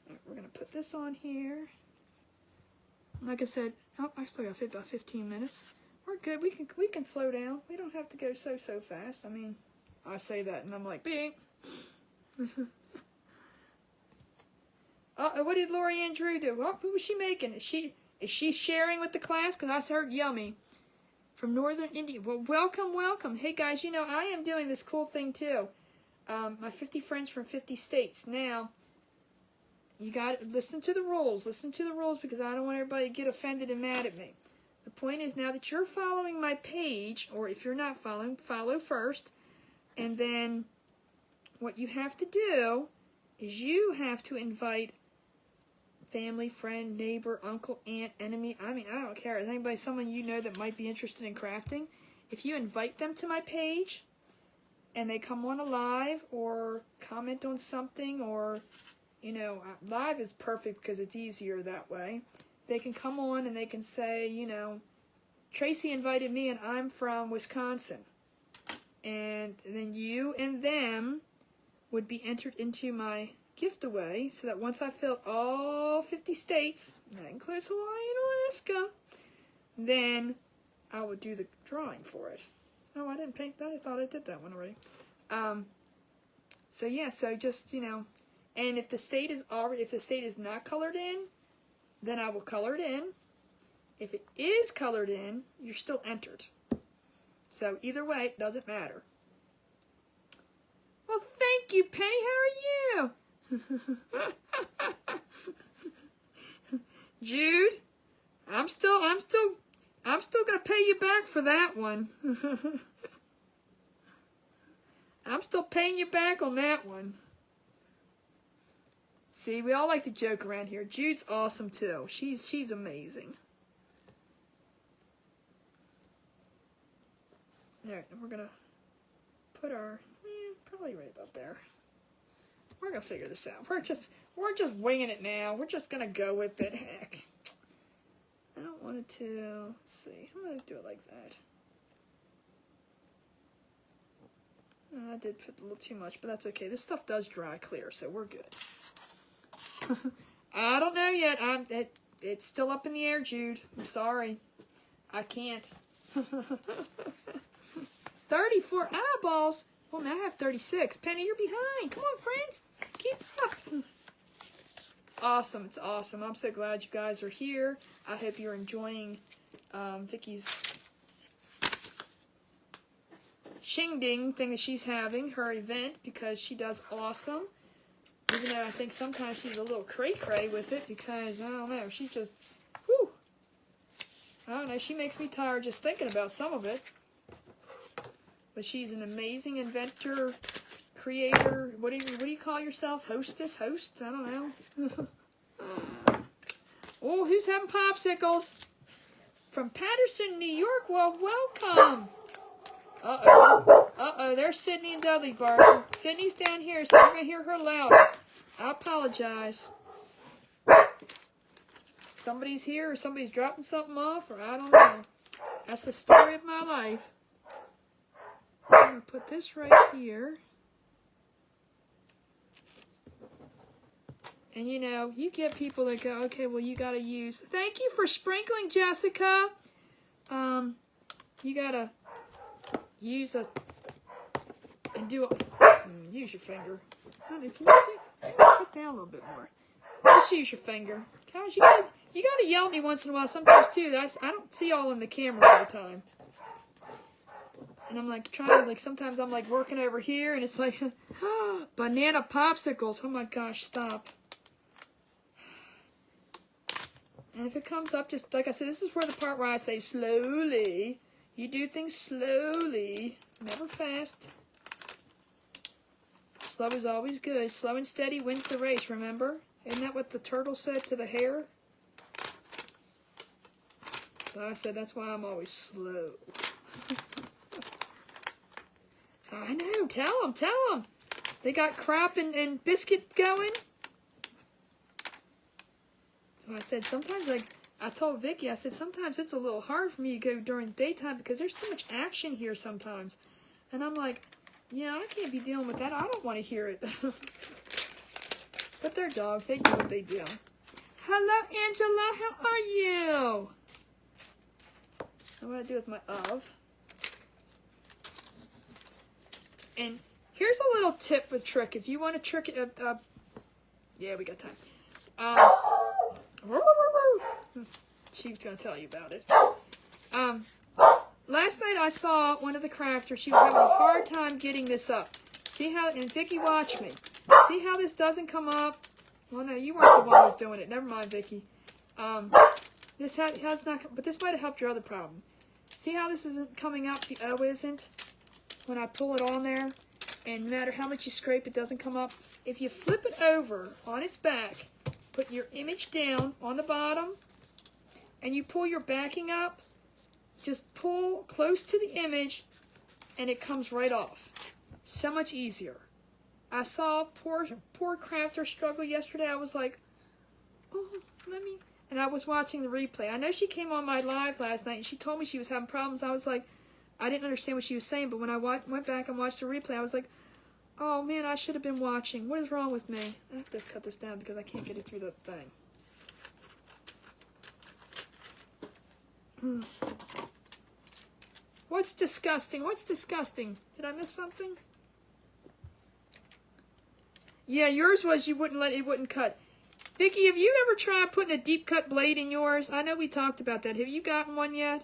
Right, we're going to put this on here. Like I said, oh, I still got about 15 minutes. We're good. We can slow down. We don't have to go so fast. I mean, I say that and I'm like, bing. What did Lori Ann Drew do? What was she making? Is she sharing with the class? Because I heard yummy. From Northern India. Well, welcome. Hey guys, you know, I am doing this cool thing too. My 50 friends from 50 states. Now, you got to listen to the rules. Listen to the rules because I don't want everybody to get offended and mad at me. The point is now that you're following my page, or if you're not following, follow first. And then what you have to do is you have to invite family, friend, neighbor, uncle, aunt, enemy. I mean, I don't care. Is anybody, someone you know that might be interested in crafting? If you invite them to my page and they come on a live or comment on something, or, you know, live is perfect because it's easier that way. They can come on and they can say, you know, Tracy invited me and I'm from Wisconsin. And then you and them would be entered into my giveaway, so that once I filled all 50 states, that includes Hawaii and Alaska, then I would do the drawing for it. Oh, I didn't paint that. I thought I did that one already. So yeah, so just, you know, and if the state is not colored in, then I will color it in. If it is colored in, you're still entered. So either way, it doesn't matter. Well, thank you, Penny. How are you? Jude, I'm still gonna pay you back for that one. I'm still paying you back on that one. See, we all like to joke around here. Jude's awesome too. She's amazing. Alright, we're gonna put our probably right about there. We're gonna figure this out. We're just winging it now. We're just gonna go with it. Heck, I don't want it to. Let's see. I'm gonna do it like that. I did put a little too much, but that's okay. This stuff does dry clear, so we're good. I don't know yet. It's still up in the air, Jude. I'm sorry. I can't. 34 eyeballs. Well, now I have 36. Penny, you're behind. Come on, friends. Keep up. It's awesome. It's awesome. I'm so glad you guys are here. I hope you're enjoying Vicky's Shingding thing that she's having, her event, because she does awesome. Even though I think sometimes she's a little cray-cray with it because, I don't know, she just, whew. I don't know, she makes me tired just thinking about some of it. But she's an amazing inventor, creator. What do you call yourself? Hostess? Host? I don't know. Oh, who's having popsicles? From Patterson, New York. Well, welcome. Uh-oh, there's Sydney and Dudley barking. Sydney's down here, so we're going to hear her louder. I apologize. Somebody's here, or somebody's dropping something off, or I don't know. That's the story of my life. I'm going to put this right here. And, you know, you get people that go, okay, well, you got to use... Thank you for sprinkling, Jessica. You got to use a... And do a... Use your finger. Honey, can you see? Put down a little bit more. Just use your finger. Guys, you got to yell at me once in a while sometimes, too. I don't see all in the camera all the time. And I'm like trying to, like, sometimes I'm like working over here and it's like, banana popsicles. Oh my gosh, stop. And if it comes up, just like I said, this is where the part where I say slowly. You do things slowly, never fast. Slow is always good. Slow and steady wins the race, remember? Isn't that what the turtle said to the hare? So I said, that's why I'm always slow. I know, tell them. They got crap and biscuit going. So I said, sometimes, I told Vicky, I said, sometimes it's a little hard for me to go during the daytime because there's so much action here sometimes. And I'm like, yeah, I can't be dealing with that. I don't want to hear it. But they're dogs. They do what they do. Hello, Angela. How are you? What do I do with my of? And here's a little tip with trick. If you want to trick it, yeah, we got time. She's going to tell you about it. Last night I saw one of the crafters. She was having a hard time getting this up. See how, and Vicky, watch me. See how this doesn't come up? Well, no, you weren't the one who was doing it. Never mind, Vicky. This has not, but this might have helped your other problem. See how this isn't coming up? The O isn't when I pull it on there. And no matter how much you scrape, it doesn't come up. If you flip it over on its back, put your image down on the bottom, and you pull your backing up, just pull close to the image, and it comes right off. So much easier. I saw poor crafter struggle yesterday. I was like, oh, let me... And I was watching the replay. I know she came on my live last night, and she told me she was having problems. I was like, I didn't understand what she was saying, but when I went back and watched the replay, I was like, oh, man, I should have been watching. What is wrong with me? I have to cut this down because I can't get it through the thing. What's disgusting? What's disgusting? Did I miss something? Yeah, yours was you wouldn't let it wouldn't cut. Vicky, have you ever tried putting a deep cut blade in yours? I know we talked about that. Have you gotten one yet?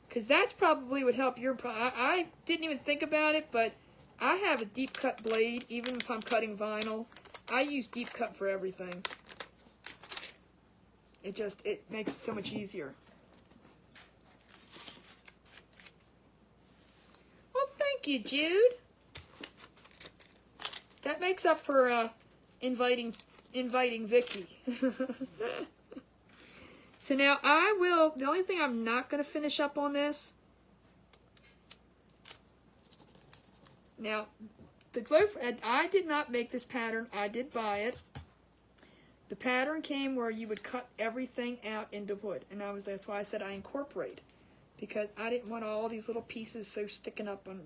Because that's probably would help your problem. I didn't even think about it, but I have a deep cut blade, even if I'm cutting vinyl. I use deep cut for everything. It makes it so much easier. Well, thank you, Jude. That makes up for inviting Vicky. So now the only thing I'm not going to finish up on this. Now, the glow, I did not make this pattern. I did buy it. The pattern came where you would cut everything out into wood. And that's why I said I incorporate. Because I didn't want all these little pieces so sticking up on,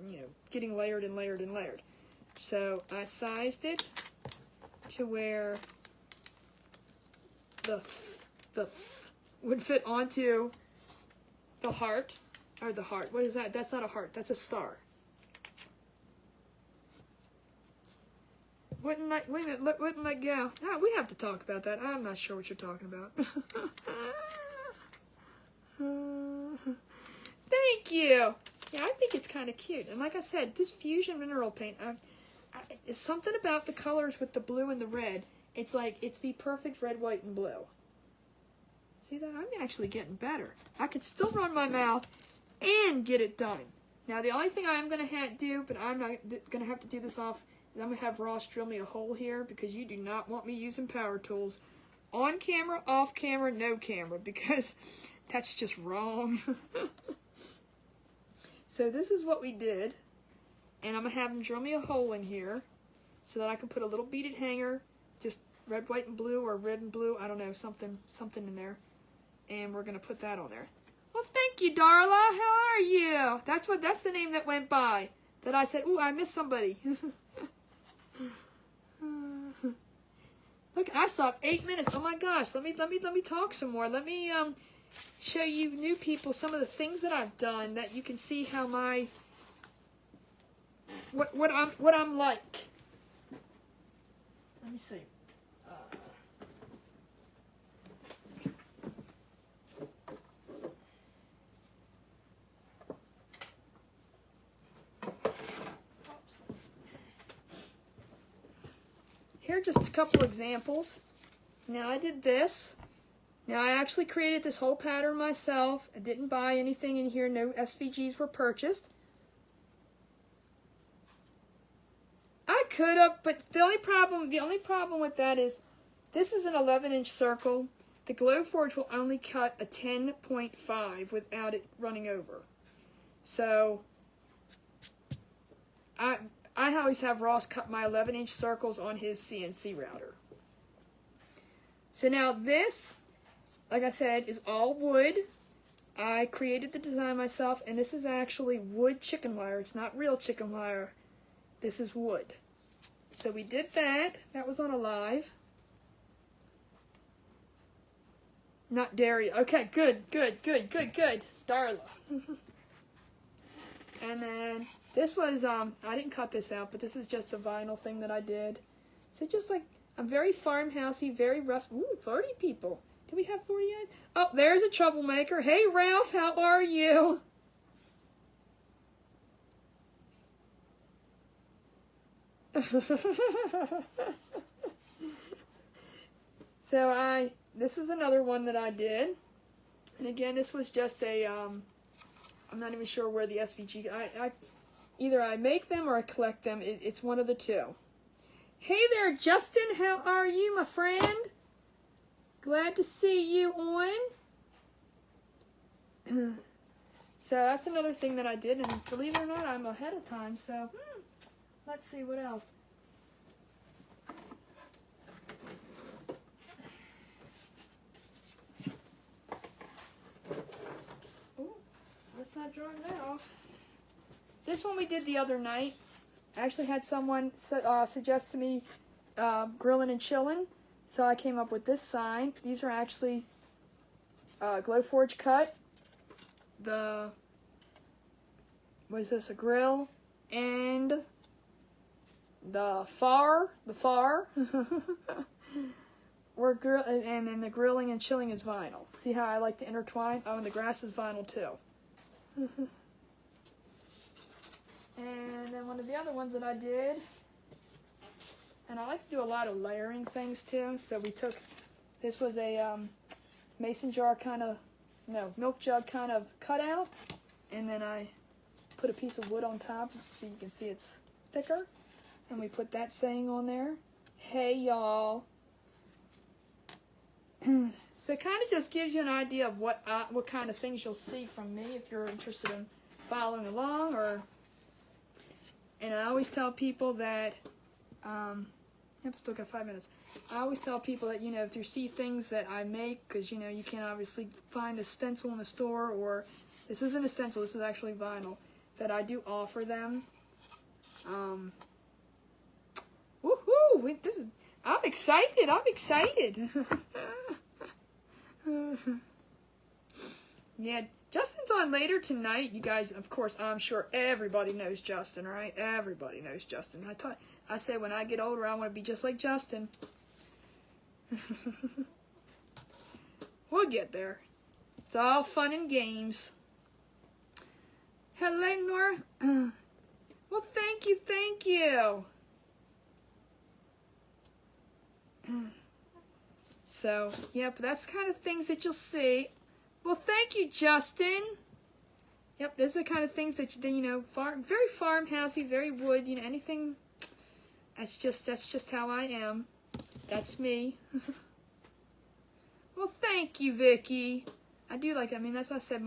getting layered and layered and layered. So I sized it to where the would fit onto the heart, or the heart. What is that? That's not a heart. That's a star. Wouldn't let go. Ah, we have to talk about that. I'm not sure what you're talking about. Thank you. Yeah, I think it's kind of cute. And like I said, this fusion mineral paint, it's something about the colors with the blue and the red. It's like, it's the perfect red, white, and blue. See that? I'm actually getting better. I could still run my mouth and get it done. Now, the only thing I'm going to do, but I'm not going to have to do this off, is I'm going to have Ross drill me a hole here because you do not want me using power tools on camera, off camera, no camera, because that's just wrong. So this is what we did. And I'm going to have him drill me a hole in here so that I can put a little beaded hanger, just red, white, and blue, or red and blue, I don't know, something in there. And we're going to put that on there. Well, thank you, Darla. How are you? That's the name that went by. That I said, ooh, I missed somebody. Look, I stopped 8 minutes. Oh my gosh, let me talk some more. Let me show you new people some of the things that I've done that you can see how my what I'm like. Let me see. Here are just a couple examples. Now I did this. Now, I actually created this whole pattern myself. I didn't buy anything in here. No SVGs were purchased. I could have, but the only problem with that is this is an 11-inch circle. The Glowforge will only cut a 10.5 without it running over. So I always have Ross cut my 11-inch circles on his CNC router. So now this, like I said, is all wood. I created the design myself, and this is actually wood chicken wire. It's not real chicken wire. This is wood. So we did that. That was on a live. Not dairy. Okay, good. Darla. And then this was, I didn't cut this out, but this is just a vinyl thing that I did. So just like, I'm very farmhousey, very rusty. Ooh, 40 people. Do we have 48? Oh, there's a troublemaker. Hey, Ralph, how are you? So this is another one that I did. And again, this was just a, I'm not even sure where the SVG, either I make them or I collect them. It's one of the two. Hey there, Justin, how are you, my friend? Glad to see you on. So that's another thing that I did, and believe it or not, I'm ahead of time, so let's see what else. Ooh, let's not drawing that off. This one we did the other night. I actually had someone suggest to me grilling and chilling, so I came up with this sign. These are actually Glowforge cut. What is this, a grill, and the far, we're and then the grilling and chilling is vinyl. See how I like to intertwine? Oh, and the grass is vinyl too. And then one of the other ones that I did, and I like to do a lot of layering things too, so we took, this was a mason jar milk jug kind of cutout, and then I put a piece of wood on top so you can see it's thicker, and we put that saying on there, hey y'all. So it kind of just gives you an idea of what kind of things you'll see from me if you're interested in following along. And I always tell people that, I've still got 5 minutes. I always tell people that, if you see things that I make, because, you can't obviously find a stencil in the store, or this isn't a stencil, this is actually vinyl, that I do offer them. Woohoo! I'm excited. Yeah, Justin's on later tonight. You guys, of course, I'm sure everybody knows Justin, right? Everybody knows Justin. I said when I get older, I want to be just like Justin. We'll get there. It's all fun and games. Hello, Nora. Well, thank you. So, yep, that's kind of things that you'll see. Well, thank you, Justin. Yep, those are the kind of things that very farmhousey, very wood. Anything. That's just how I am. That's me. Well, thank you, Vicky. I do like that. I mean, as I said,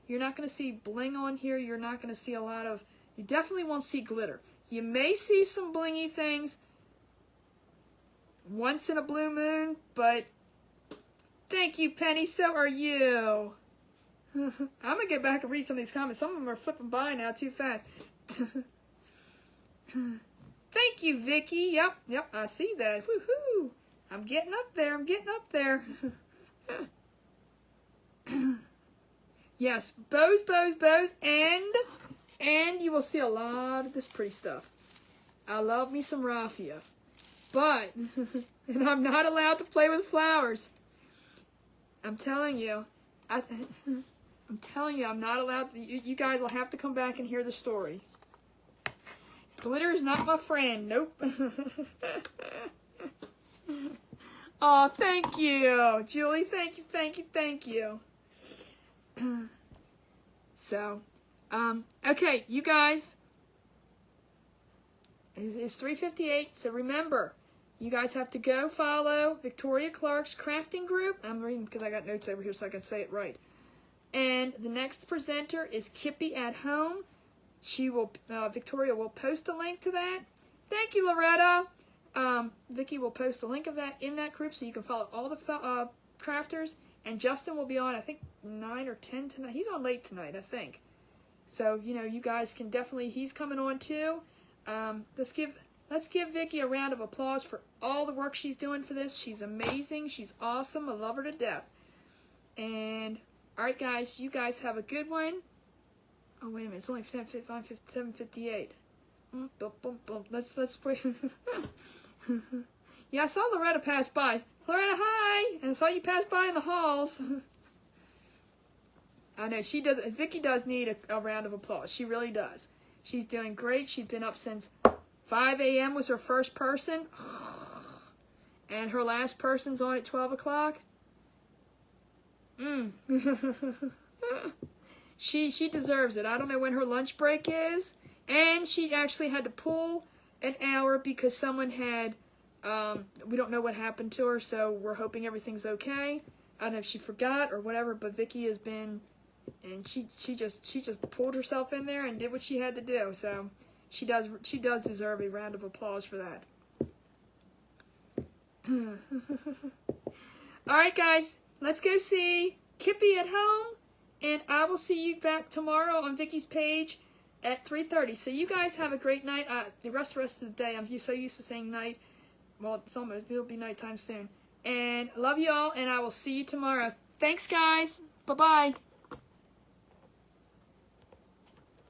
you're not going to see bling on here. You're not going to see a lot of. You definitely won't see glitter. You may see some blingy things once in a blue moon, but thank you, Penny. So are you. I'm going to get back and read some of these comments. Some of them are flipping by now too fast. Thank you, Vicky. Yep, I see that. Woohoo! I'm getting up there. Yes, bows, and you will see a lot of this pretty stuff. I love me some raffia, but, and I'm not allowed to play with flowers. I'm telling you, I'm not allowed to, you guys will have to come back and hear the story. Glitter is not my friend, nope. Oh, thank you, Julie. Thank you, thank you, thank you. So, okay, you guys, it's 3:58. So remember, you guys have to go follow Victoria Clark's crafting group. I'm reading because I got notes over here so I can say it right. And the next presenter is Kippy at Home. Victoria will post a link to that. Thank you, Loretta. Vicky will post a link of that in that group so you can follow all the crafters. And Justin will be on, I think, 9 or 10 tonight. He's on late tonight, I think. So, you know, you guys can definitely, he's coming on too. Let's give Vicky a round of applause for all the work she's doing for this. She's amazing. She's awesome. I love her to death. And, all right, guys, you guys have a good one. Oh, wait a minute. It's only 7:58. Let's wait. Yeah, I saw Loretta pass by. Loretta, hi! And I saw you pass by in the halls. I know, she does. Vicky does need a round of applause. She really does. She's doing great. She's been up since 5 a.m. was her first person. And her last person's on at 12 o'clock. She deserves it. I don't know when her lunch break is. And she actually had to pull an hour because someone had, we don't know what happened to her, so we're hoping everything's okay. I don't know if she forgot or whatever, but Vicky has been, and she just pulled herself in there and did what she had to do. So she does deserve a round of applause for that. All right, guys, let's go see Kippy at Home, and I will see you back tomorrow on Vicky's page at 3:30. So you guys have a great night. The rest of the day, I'm so used to saying night. Well, it'll be nighttime soon. And love you all, and I will see you tomorrow. Thanks, guys. Bye-bye.